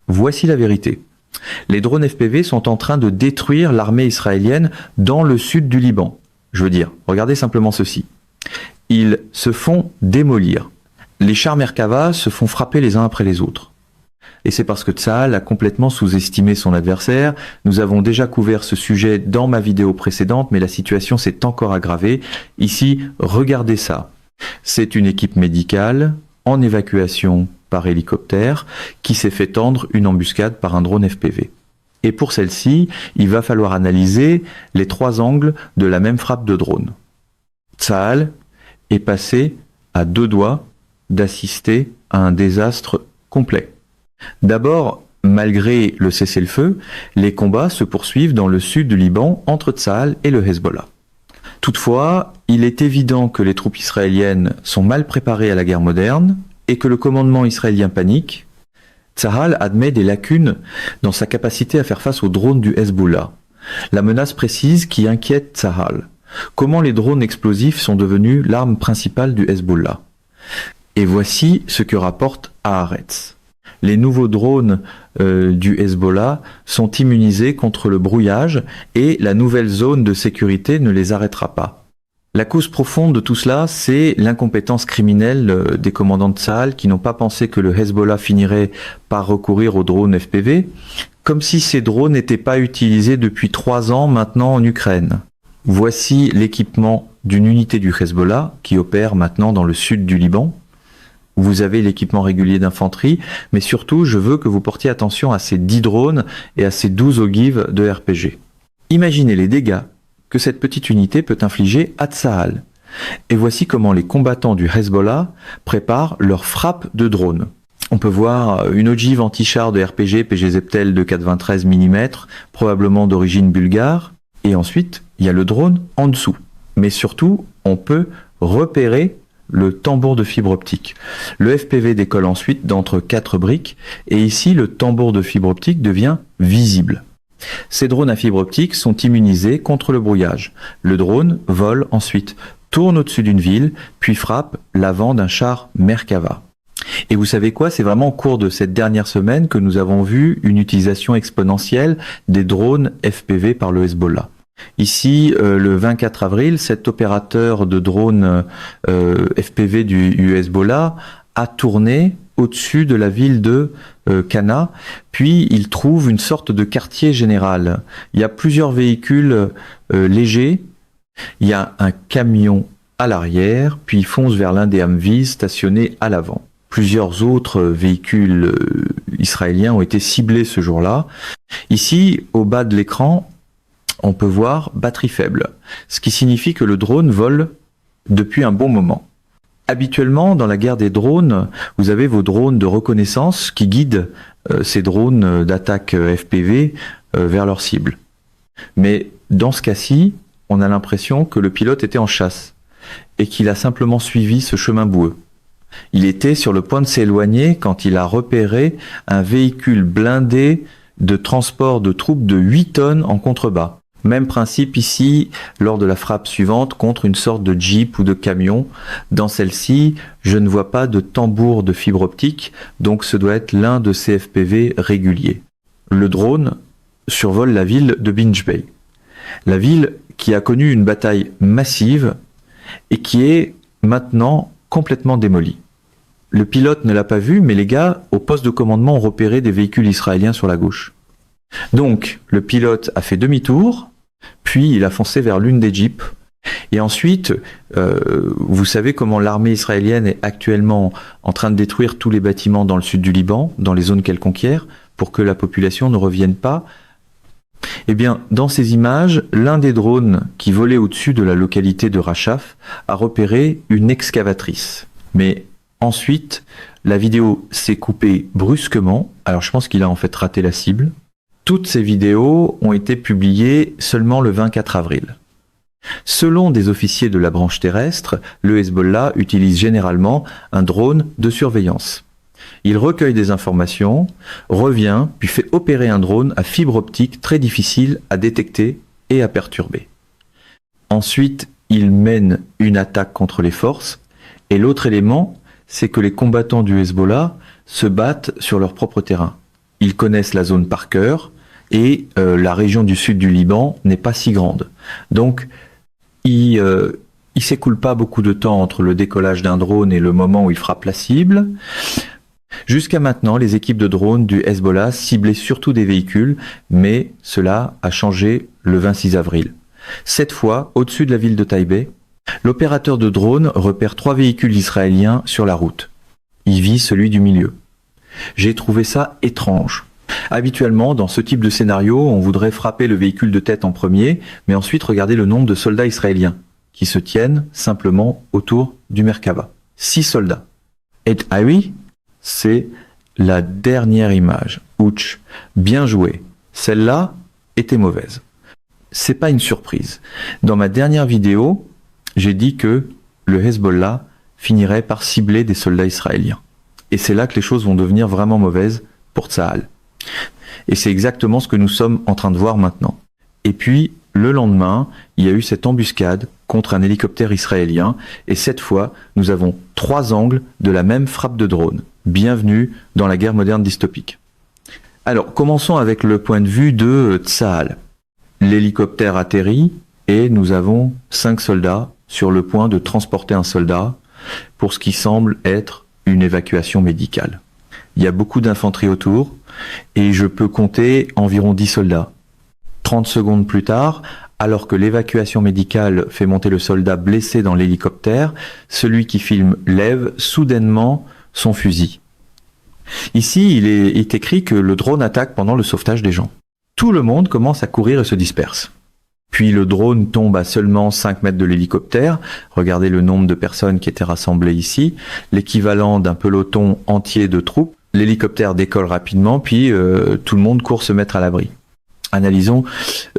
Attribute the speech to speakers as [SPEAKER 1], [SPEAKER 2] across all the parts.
[SPEAKER 1] Voici la vérité. Les drones FPV sont en train de détruire l'armée israélienne dans le sud du Liban. Je veux dire, regardez simplement ceci. Ils se font démolir. Les chars Merkava se font frapper les uns après les autres. Et c'est parce que Tsahal a complètement sous-estimé son adversaire. Nous avons déjà couvert ce sujet dans ma vidéo précédente, mais la situation s'est encore aggravée. Ici, regardez ça. C'est une équipe médicale en évacuation par hélicoptère qui s'est fait tendre une embuscade par un drone FPV. Et pour celle-ci, il va falloir analyser les 3 angles de la même frappe de drone. Tsahal est passé à 2 doigts d'assister à un désastre complet. D'abord, malgré le cessez-le-feu, les combats se poursuivent dans le sud du Liban entre Tsahal et le Hezbollah. Toutefois, il est évident que les troupes israéliennes sont mal préparées à la guerre moderne et que le commandement israélien panique. Tsahal admet des lacunes dans sa capacité à faire face aux drones du Hezbollah. La menace précise qui inquiète Tsahal. Comment les drones explosifs sont devenus l'arme principale du Hezbollah. Et voici ce que rapporte Haaretz. Les nouveaux drones du Hezbollah sont immunisés contre le brouillage et la nouvelle zone de sécurité ne les arrêtera pas. La cause profonde de tout cela, c'est l'incompétence criminelle des commandants de Tsahal qui n'ont pas pensé que le Hezbollah finirait par recourir aux drones FPV, comme si ces drones n'étaient pas utilisés depuis 3 ans maintenant en Ukraine. Voici l'équipement d'une unité du Hezbollah qui opère maintenant dans le sud du Liban. Vous avez l'équipement régulier d'infanterie, mais surtout, je veux que vous portiez attention à ces 10 drones et à ces 12 ogives de RPG. Imaginez les dégâts que cette petite unité peut infliger à Tsahal. Et voici comment les combattants du Hezbollah préparent leur frappe de drone. On peut voir une ogive anti-char de RPG PG Zeptel de 93 mm, probablement d'origine bulgare, et ensuite, il y a le drone en dessous. Mais surtout, on peut repérer le tambour de fibre optique. Le FPV décolle ensuite d'entre 4 briques et ici le tambour de fibre optique devient visible. Ces drones à fibre optique sont immunisés contre le brouillage. Le drone vole ensuite, tourne au-dessus d'une ville, puis frappe l'avant d'un char Merkava. Et vous savez quoi? C'est vraiment au cours de cette dernière semaine que nous avons vu une utilisation exponentielle des drones FPV par le Hezbollah. Ici, le 24 avril, cet opérateur de drone FPV du Hezbollah a tourné au-dessus de la ville de Cana, puis il trouve une sorte de quartier général. Il y a plusieurs véhicules légers, il y a un camion à l'arrière, puis il fonce vers l'un des Humvees stationnés à l'avant. Plusieurs autres véhicules israéliens ont été ciblés ce jour-là. Ici, au bas de l'écran, on peut voir batterie faible, ce qui signifie que le drone vole depuis un bon moment. Habituellement, dans la guerre des drones, vous avez vos drones de reconnaissance qui guident ces drones d'attaque FPV vers leur cible. Mais dans ce cas-ci, on a l'impression que le pilote était en chasse et qu'il a simplement suivi ce chemin boueux. Il était sur le point de s'éloigner quand il a repéré un véhicule blindé de transport de troupes de 8 tonnes en contrebas. Même principe ici, lors de la frappe suivante, contre une sorte de jeep ou de camion. Dans celle-ci, je ne vois pas de tambour de fibre optique, donc ce doit être l'un de ces FPV réguliers. Le drone survole la ville de Binj Bay. La ville qui a connu une bataille massive et qui est maintenant complètement démolie. Le pilote ne l'a pas vu, mais les gars, au poste de commandement, ont repéré des véhicules israéliens sur la gauche. Donc, le pilote a fait demi-tour, puis il a foncé vers l'une des jeeps. Et ensuite, vous savez comment l'armée israélienne est actuellement en train de détruire tous les bâtiments dans le sud du Liban, dans les zones qu'elle conquiert, pour que la population ne revienne pas. Eh bien, dans ces images, l'un des drones qui volait au-dessus de la localité de Rachaf a repéré une excavatrice. Mais ensuite, la vidéo s'est coupée brusquement. Alors je pense qu'il a en fait raté la cible. Toutes ces vidéos ont été publiées seulement le 24 avril. Selon des officiers de la branche terrestre, le Hezbollah utilise généralement un drone de surveillance. Il recueille des informations, revient, puis fait opérer un drone à fibre optique très difficile à détecter et à perturber. Ensuite, il mène une attaque contre les forces, et l'autre élément, c'est que les combattants du Hezbollah se battent sur leur propre terrain. ils connaissent la zone par cœur et la région du sud du Liban n'est pas si grande. Donc, il s'écoule pas beaucoup de temps entre le décollage d'un drone et le moment où il frappe la cible. Jusqu'à maintenant, les équipes de drones du Hezbollah ciblaient surtout des véhicules, mais cela a changé le 26 avril. Cette fois, au-dessus de la ville de Taïbé, l'opérateur de drone repère 3 véhicules israéliens sur la route. Il vise celui du milieu. J'ai trouvé ça étrange. Habituellement, dans ce type de scénario, on voudrait frapper le véhicule de tête en premier, mais ensuite regarder le nombre de soldats israéliens qui se tiennent simplement autour du Merkava. 6 soldats. Et ah oui, c'est la dernière image. Ouch, bien joué. Celle-là était mauvaise. C'est pas une surprise. Dans ma dernière vidéo, j'ai dit que le Hezbollah finirait par cibler des soldats israéliens. Et c'est là que les choses vont devenir vraiment mauvaises pour Tsahal. Et c'est exactement ce que nous sommes en train de voir maintenant. Et puis, le lendemain, il y a eu cette embuscade contre un hélicoptère israélien. Et cette fois, nous avons 3 angles de la même frappe de drone. Bienvenue dans la guerre moderne dystopique. Alors, commençons avec le point de vue de Tsahal. L'hélicoptère atterrit et nous avons 5 soldats sur le point de transporter un soldat pour ce qui semble être une évacuation médicale. Il y a beaucoup d'infanterie autour et je peux compter environ 10 soldats. 30 secondes plus tard, alors que l'évacuation médicale fait monter le soldat blessé dans l'hélicoptère, celui qui filme lève soudainement son fusil. Ici, il est écrit que le drone attaque pendant le sauvetage des gens. Tout le monde commence à courir et se disperse. Puis le drone tombe à seulement 5 mètres de l'hélicoptère. Regardez le nombre de personnes qui étaient rassemblées ici. L'équivalent d'un peloton entier de troupes. L'hélicoptère décolle rapidement, puis tout le monde court se mettre à l'abri. Analysons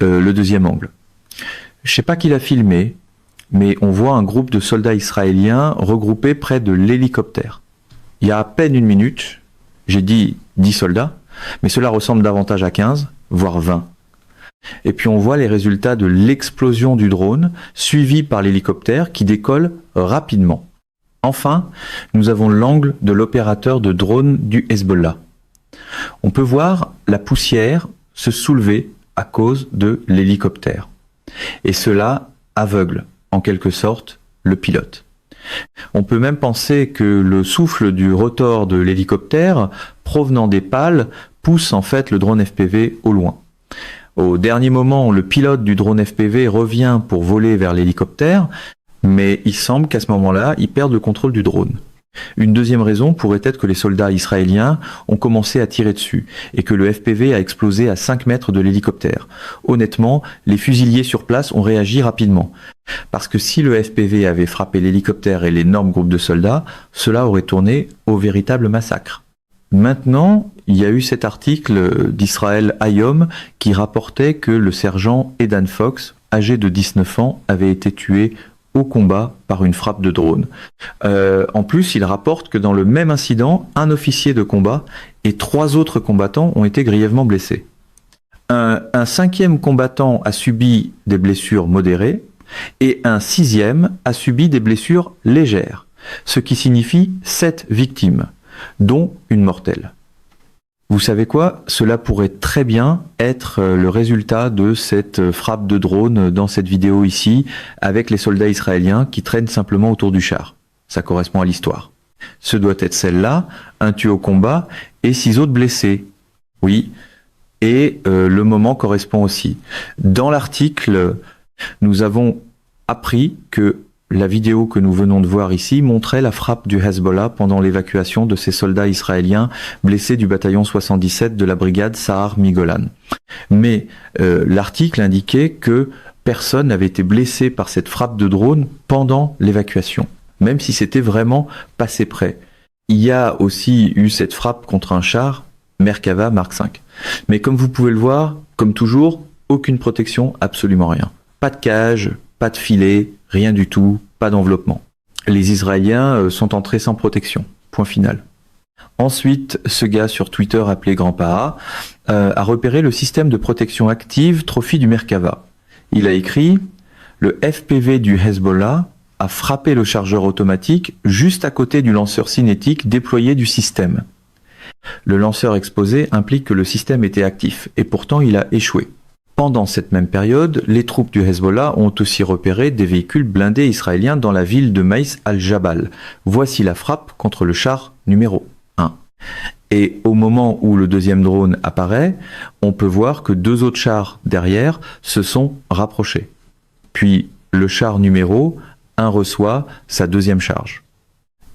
[SPEAKER 1] le deuxième angle. Je ne sais pas qui l'a filmé, mais on voit un groupe de soldats israéliens regroupés près de l'hélicoptère. Il y a à peine 1 minute, j'ai dit 10 soldats, mais cela ressemble davantage à 15, voire 20. Et puis on voit les résultats de l'explosion du drone, suivi par l'hélicoptère qui décolle rapidement. Enfin, nous avons l'angle de l'opérateur de drone du Hezbollah. On peut voir la poussière se soulever à cause de l'hélicoptère. Et cela aveugle, en quelque sorte, le pilote. On peut même penser que le souffle du rotor de l'hélicoptère, provenant des pales, pousse en fait le drone FPV au loin. Au dernier moment, le pilote du drone FPV revient pour voler vers l'hélicoptère, mais il semble qu'à ce moment-là, il perd le contrôle du drone. Une deuxième raison pourrait être que les soldats israéliens ont commencé à tirer dessus et que le FPV a explosé à 5 mètres de l'hélicoptère. Honnêtement, les fusiliers sur place ont réagi rapidement. Parce que si le FPV avait frappé l'hélicoptère et l'énorme groupe de soldats, cela aurait tourné au véritable massacre. Maintenant, il y a eu cet article d'Israël Hayom qui rapportait que le sergent Edan Fox, âgé de 19 ans, avait été tué au combat par une frappe de drone. En plus, il rapporte que dans le même incident, un officier de combat et 3 autres combattants ont été grièvement blessés. Un 5e combattant a subi des blessures modérées et un 6e a subi des blessures légères, ce qui signifie 7 victimes, dont une mortelle. Vous savez quoi? Cela pourrait très bien être le résultat de cette frappe de drone dans cette vidéo ici, avec les soldats israéliens qui traînent simplement autour du char. Ça correspond à l'histoire. Ce doit être celle-là, un tué au combat et 6 autres blessés. Oui, et le moment correspond aussi. Dans l'article, nous avons appris que la vidéo que nous venons de voir ici montrait la frappe du Hezbollah pendant l'évacuation de ces soldats israéliens blessés du bataillon 77 de la brigade Sahar Migolan. Mais l'article indiquait que personne n'avait été blessé par cette frappe de drone pendant l'évacuation, même si c'était vraiment passé près. Il y a aussi eu cette frappe contre un char Merkava Mark V. Mais comme vous pouvez le voir, comme toujours, aucune protection, absolument rien. Pas de cage, pas de filet, rien du tout, pas d'enveloppement. Les Israéliens sont entrés sans protection. Point final. Ensuite, ce gars sur Twitter appelé Grandpa a repéré le système de protection active Trophy du Merkava. Il a écrit « Le FPV du Hezbollah a frappé le chargeur automatique juste à côté du lanceur cinétique déployé du système. Le lanceur exposé implique que le système était actif, et pourtant il a échoué. Pendant cette même période, les troupes du Hezbollah ont aussi repéré des véhicules blindés israéliens dans la ville de Maïs al-Jabal. Voici la frappe contre le char numéro 1. Et au moment où le deuxième drone apparaît, on peut voir que 2 autres chars derrière se sont rapprochés. Puis le char numéro 1 reçoit sa deuxième charge.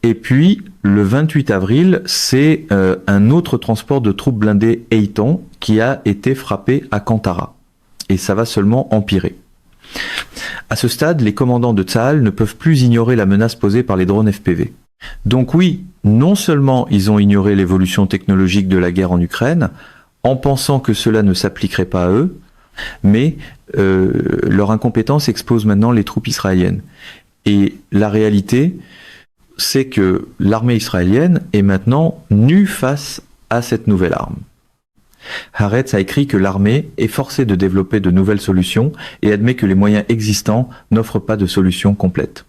[SPEAKER 1] Et puis, le 28 avril, c'est un autre transport de troupes blindées Eitan qui a été frappé à Kantara. Et ça va seulement empirer. À ce stade, les commandants de Tsahal ne peuvent plus ignorer la menace posée par les drones FPV. Donc oui, non seulement ils ont ignoré l'évolution technologique de la guerre en Ukraine, en pensant que cela ne s'appliquerait pas à eux, mais leur incompétence expose maintenant les troupes israéliennes. Et la réalité, c'est que l'armée israélienne est maintenant nue face à cette nouvelle arme. Haaretz a écrit que l'armée est forcée de développer de nouvelles solutions et admet que les moyens existants n'offrent pas de solution complète.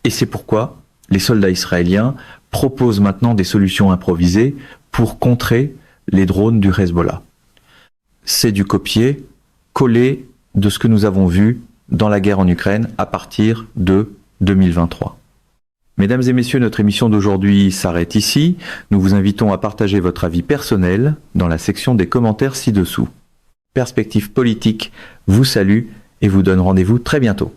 [SPEAKER 1] Et c'est pourquoi les soldats israéliens proposent maintenant des solutions improvisées pour contrer les drones du Hezbollah. C'est du copier-coller de ce que nous avons vu dans la guerre en Ukraine à partir de 2023. Mesdames et messieurs, notre émission d'aujourd'hui s'arrête ici. Nous vous invitons à partager votre avis personnel dans la section des commentaires ci-dessous. Perspective politique vous salue et vous donne rendez-vous très bientôt.